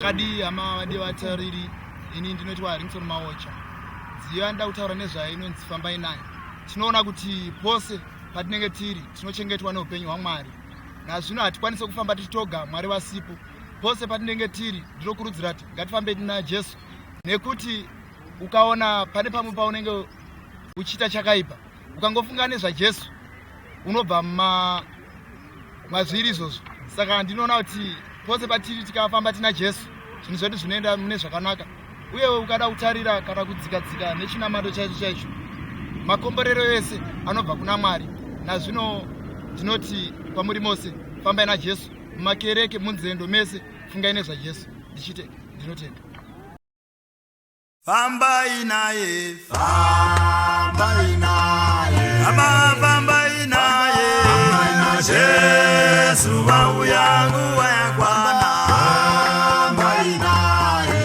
kadi hama vade vatariri ini ndinoti Harrington Maocha ziva ndakutaura nezvayo inonzi fambai nayo. Tinoona kuti pose patinenge tiri tinochengetwa neupenyu hwaMwari. Nazvino hatikwanisi kufamba tichitoga Mwari vasipo. Pose patinenge tiri ndinokurudzira kuti ngatifambe naJesu, nekuti ukaona pane pamwe paunenge uchiita chakaipa ukangofunga nezvaJesu unobva mazviri izvozvo. Saka ndinoona kuti pose patiri tikafamba tina Jesu zvinhu zvedu zvinoenda mune zvakanaka. Uye ukada kutarira kana kudzikadzika nechinamato chaicho chaicho, makomborero yese anobva kuna Mwari. Nazvino ndinoti kwamuri mose fambai naJesu, mumakereke, munzendo mese fungai nezvaJesu. Ndichite ndinotenda. Fambai naye, fambai naye, fambai naye, Jesu wauya nguva yakwana. Fambai naye,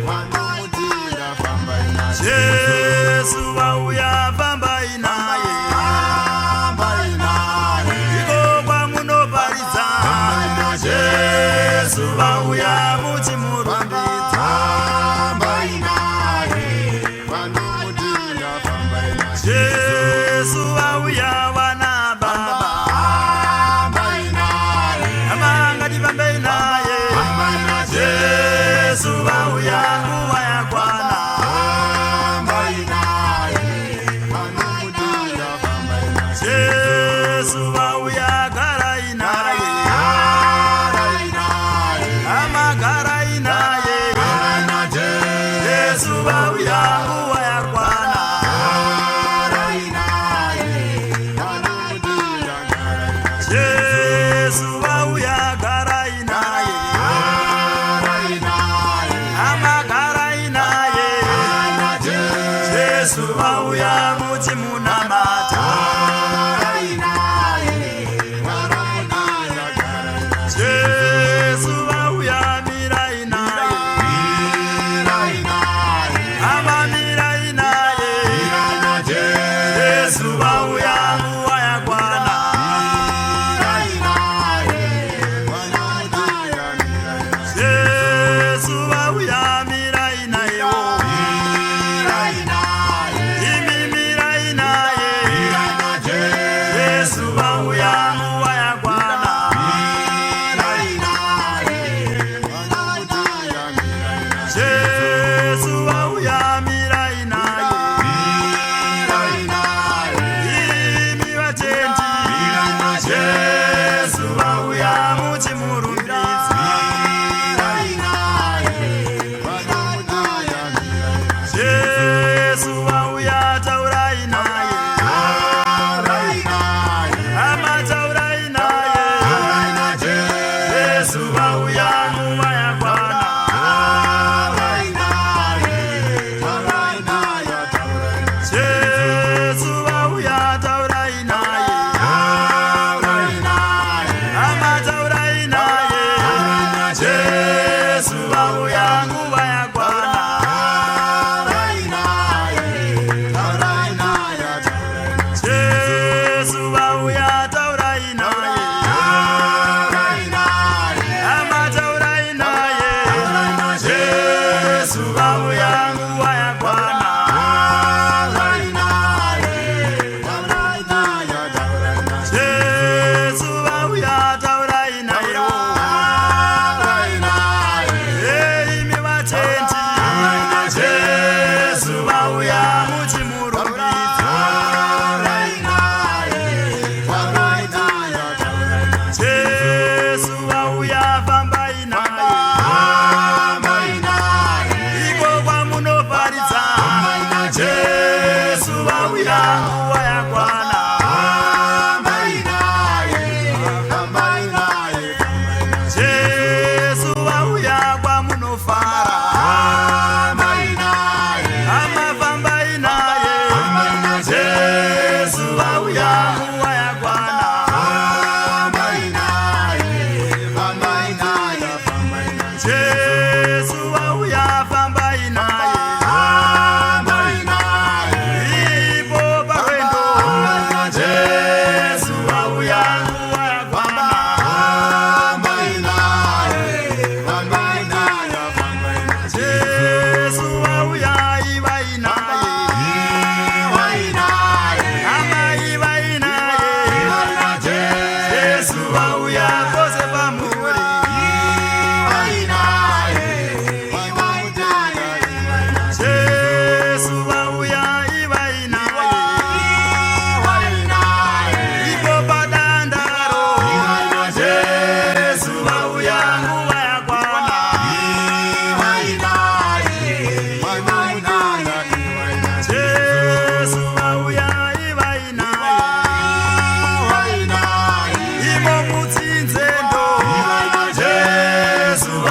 vandomutira fambai naye, Jesu wauya fambai naye, fambai naye, iko kwamunoparidza, Jesu wauya muchimurumbidza. Jesu wauya wana baba, amanga tifambai naye, Jesu wauya nguva yakwana. Jesu wauya garai naye, amagarai naye, Jesu wauya nguva yakwana. Jesu wauya garai naye, amagarai naye, Jesu wauya muchimunamata. Jesu wauya mirai naye, amamirai naye, Jesu wauya nguva yakwana. Jesu wauya mirai naye, imi mirai naye, Jesu wauya nguva yakwana. Jesu wauya mirai naye, imi vatendi, Jesu wauya muchimurumbidza. Jesu wauya taurai naye, amataurai naye, Jesu wauya nguva yakwana. Jesu wauya taurai naye, amataurai naye, Jesu wauya nguva yakwana. Jesu wauya taurai naye, amataurai naye, Jesu wauya nguva yakwana. Jesu wauya taurai naye, imi vatendi, Jesu wauya muchimurumbidza. Jesu wauya fambai naye, iko kwamunoparidza, Jesu wauya nguva yakwana. Jesu wauya kwamunofara, amafambai naye, Jesu wauya nguva yakwana. Jesu wauya fambai naye, ipo parwendo, Jesu wauya nguva yakwana.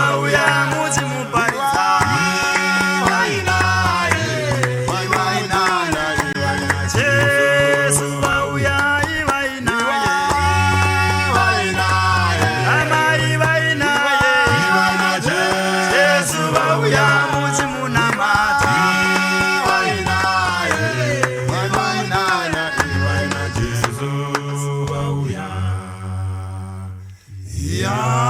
vauya muchimuparidza. Jesu vauya ivai naye. Amai vai naye. Jesu vauya muchimunamata. Yeah.